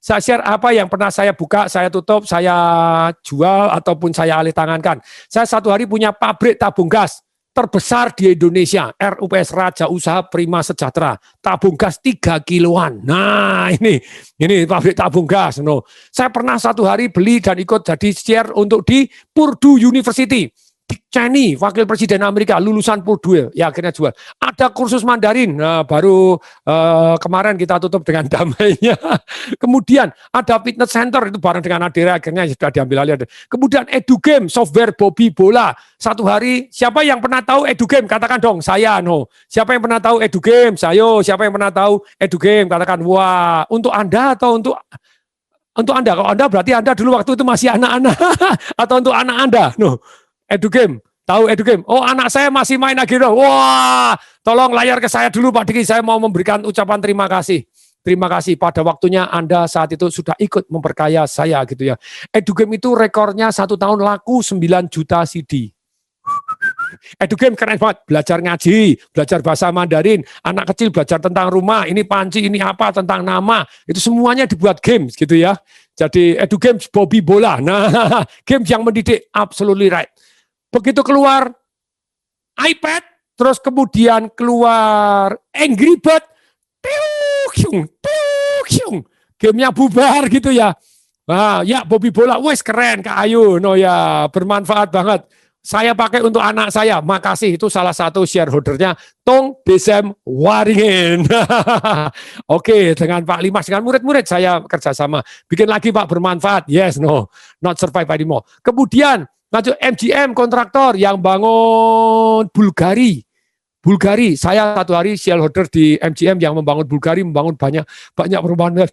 Saya share apa yang pernah saya buka, saya tutup, saya jual, ataupun saya alih tangankan. Saya satu hari punya pabrik tabung gas terbesar di Indonesia, RUPS Raja Usaha Prima Sejahtera, tabung gas 3 kiloan. Nah ini pabrik tabung gas. No. Saya pernah satu hari beli dan ikut jadi share untuk di Purdue University. Dick Cheney, wakil presiden Amerika, lulusan Purdue, ya akhirnya jual. Ada kursus Mandarin, nah, baru kemarin kita tutup dengan damainya. Kemudian ada fitness center, itu bareng dengan Adira, akhirnya sudah diambil alih. Kemudian EduGame, software Bobby Bola. Satu hari, siapa yang pernah tahu EduGame? Katakan dong, saya. No. Siapa yang pernah tahu EduGame? Saya. Siapa yang pernah tahu EduGame? Katakan, wah, untuk Anda atau untuk Anda? Kalau Anda berarti Anda dulu waktu itu masih anak-anak. Atau untuk anak Anda? No. EduGame, tahu EduGame? Oh, anak saya masih main lagi. Wah, tolong layar ke saya dulu Pak Diki, saya mau memberikan ucapan terima kasih. Terima kasih pada waktunya Anda saat itu sudah ikut memperkaya saya gitu ya. EduGame itu rekornya 1 tahun laku 9 juta CD. EduGame keren banget, belajar ngaji, belajar bahasa Mandarin, anak kecil belajar tentang rumah, ini panci, ini apa, tentang nama, itu semuanya dibuat games gitu ya. Jadi EduGame Bobby Bola, nah games yang mendidik, absolutely right. Begitu keluar iPad, terus kemudian keluar Angry Bird, gamenya bubar gitu ya. Nah, ya Bobby Bola, wes keren Kak Ayu, no ya bermanfaat banget. Saya pakai untuk anak saya, makasih, itu salah satu shareholdernya Tong Desem Waringin. Oke, dengan Pak Limas, dengan murid-murid saya kerjasama. Bikin lagi Pak, bermanfaat, yes, no, not survive anymore. Kemudian lanjut MGM kontraktor yang bangun Bulgari. Saya satu hari shareholder di MGM yang membangun Bulgari, membangun banyak perumahan,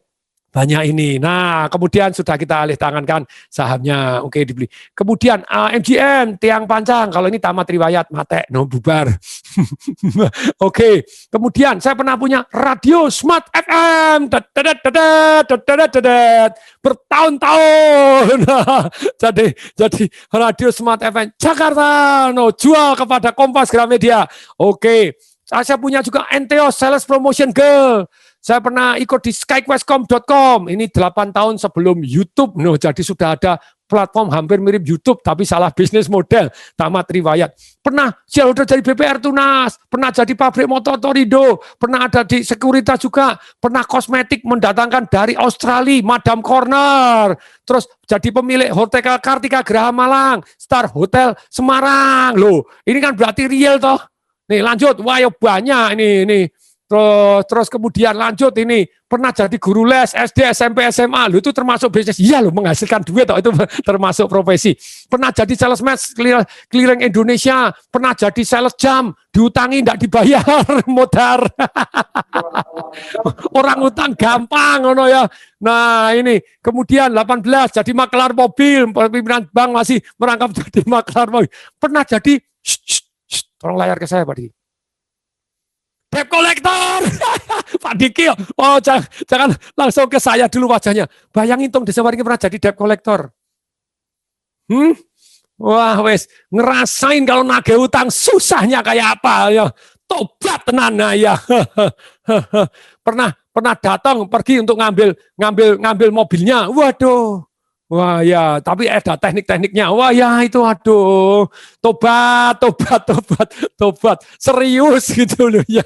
banyak ini. Nah, kemudian sudah kita alih tangankan sahamnya, oke dibeli. Kemudian MGM tiang pancang, kalau ini tamat riwayat mate, no bubar. Oke, kemudian saya pernah punya radio Smart FM, bertahun-tahun. jadi radio Smart FM Jakarta, no jual kepada Kompas Gramedia. Oke, saya punya juga NTO Sales Promotion Girl. Saya pernah ikut di skyquestcom.com, ini 8 tahun sebelum YouTube, no, jadi sudah ada platform hampir mirip YouTube, tapi salah bisnis model, tamat riwayat. Pernah shareholder dari BPR Tunas, pernah jadi pabrik motor Torido, pernah ada di sekuritas juga, pernah kosmetik mendatangkan dari Australia, Madam Corner, terus jadi pemilik Hotel Kartika Graha Malang, Star Hotel Semarang, loh, ini kan berarti real toh. Nih lanjut, wah ya banyak ini. Terus kemudian lanjut ini pernah jadi guru les SD, SMP, SMA, lu itu termasuk bisnis, iya lu menghasilkan duit toh, itu termasuk profesi. Pernah jadi sales match keliling Indonesia, pernah jadi sales jam, diutangi tidak dibayar, modar. Orang utang gampang ngono ya. Nah ini kemudian 18 jadi makelar mobil, pimpinan bank masih merangkap jadi makelar mobil. Pernah jadi, tolong layar ke saya Pak Diki. Debt collector, Pak Diki, oh jangan langsung ke saya dulu wajahnya. Bayangin Tong Desem Waringin pernah jadi debt collector. Wah wes, ngerasain kalau nagih utang susahnya kayak apa ya. Tobat tenan ya. Pernah datang pergi untuk ngambil mobilnya. Waduh. Wah ya, tapi ada teknik-tekniknya. Wah ya itu aduh, tobat, serius gitu loh ya.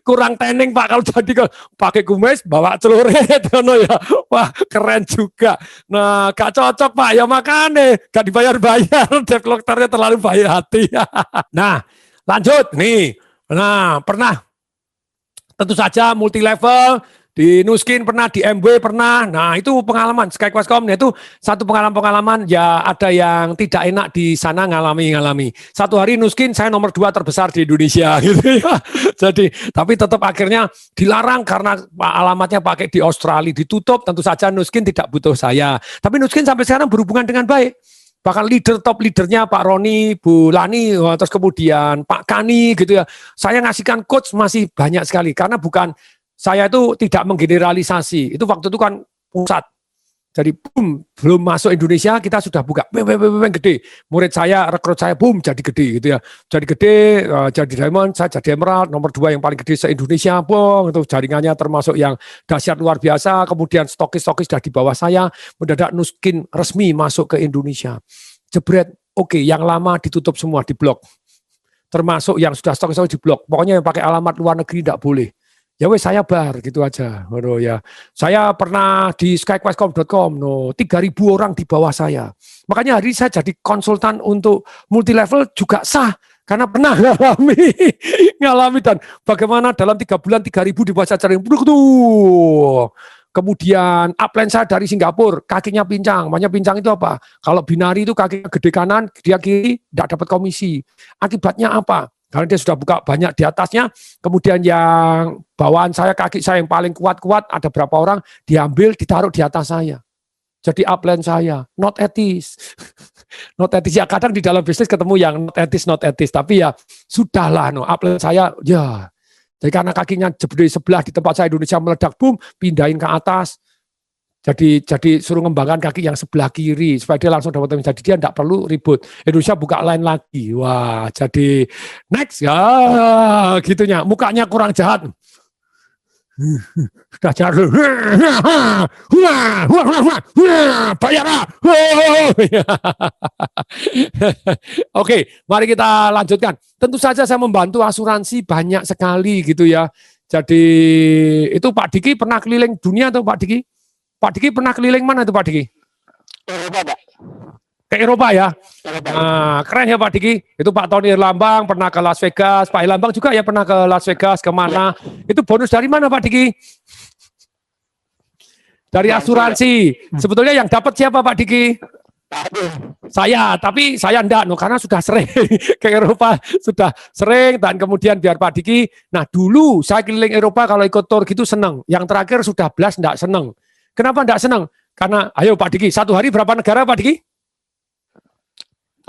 Kurang teknik Pak kalau tadi pakai kumis bawa celurit, ya. Wah keren juga. Nah gak cocok Pak ya makanya gak dibayar-bayar, debt collectornya terlalu baik hati. Nah lanjut nih, nah pernah tentu saja multi level. Di Nuskin pernah, di MW pernah, nah itu pengalaman, SkyQuest.com, itu satu pengalaman ya ada yang tidak enak di sana ngalami. Satu hari Nuskin saya nomor 2 terbesar di Indonesia gitu ya. Jadi, tapi tetap akhirnya dilarang karena alamatnya pakai di Australia, ditutup, tentu saja Nuskin tidak butuh saya. Tapi Nuskin sampai sekarang berhubungan dengan baik. Bahkan top leadernya Pak Roni, Bu Lani, terus kemudian Pak Kani gitu ya. Saya ngasihkan coach masih banyak sekali karena bukan saya itu tidak menggeneralisasi. Itu waktu itu kan pusat. Jadi boom, belum masuk Indonesia kita sudah buka, gede. Murid saya, rekrut saya, boom, jadi gede gitu ya. Jadi gede, jadi diamond, saya jadi emerald, nomor 2 yang paling gede se-Indonesia, boom, itu jaringannya termasuk yang dahsyat luar biasa. Kemudian stokis-stokis sudah di bawah saya, mendadak Nuskin resmi masuk ke Indonesia. Jebret, oke, yang lama ditutup semua, diblok. Termasuk yang sudah stokis-stokis diblok. Pokoknya yang pakai alamat luar negeri tidak boleh. Ya wes saya bar gitu aja. Waduh ya. Saya pernah di skyquestcom.com 3.000 orang di bawah saya. Makanya hari ini saya jadi konsultan untuk multi level juga sah karena pernah ngalami dan bagaimana dalam 3 bulan 3.000 di bawah saya tuh. Kemudian upline saya dari Singapura, kakinya pincang. Makanya pincang itu apa? Kalau binari itu kakinya gede kanan, dia kiri, tidak dapat komisi. Akibatnya apa? Karena dia sudah buka banyak di atasnya, kemudian yang bawaan saya, kaki saya yang paling kuat-kuat, ada berapa orang, diambil, ditaruh di atas saya. Jadi upline saya, not etis. Not etis, ya kadang di dalam bisnis ketemu yang not etis, tapi ya sudahlah, upline saya, ya. Jadi karena kakinya di sebelah di tempat saya Indonesia meledak, boom, pindahin ke atas. Jadi suruh ngembangkan kaki yang sebelah kiri supaya dia langsung dapat temen. Jadi dia tidak perlu ribut. Indonesia buka line lagi. Wah, jadi next ya gitunya. Mukanya kurang jahat. Sudah jahat. Bayar. Oke, mari kita lanjutkan. Tentu saja saya membantu asuransi banyak sekali gitu ya. Jadi itu Pak Diki pernah keliling dunia atau Pak Diki? Pak Diki pernah keliling mana itu Pak Diki? Eropa, Pak. Ke Eropa ya? Eropa. Nah, keren ya Pak Diki. Itu Pak Tony Irlambang pernah ke Las Vegas. Pak Irlambang juga ya pernah ke Las Vegas. Kemana? Itu bonus dari mana Pak Diki? Dari asuransi. Sebetulnya yang dapat siapa Pak Diki? Saya, tapi saya enggak, karena sudah sering ke Eropa, sudah sering, dan kemudian biar Pak Diki, nah dulu saya keliling Eropa kalau ikut tour gitu seneng, yang terakhir sudah belas enggak seneng. Kenapa enggak seneng? Karena, ayo Pak Diki, satu hari berapa negara Pak Diki?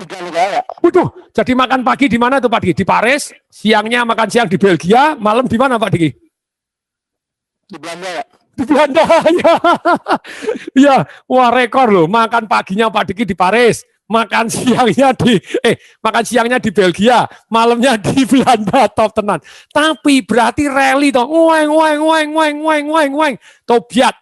3 negara. Waduh, jadi makan pagi di mana tuh Pak Diki? Di Paris, siangnya makan siang di Belgia, malam di mana Pak Diki? Di Belanda, Pak. Di Belanda, ya. Ya, wah rekor loh, makan paginya Pak Diki di Paris, makan siangnya di Belgia, malamnya di Belanda, top tenan. Tapi berarti rally toh, weng. Tobiat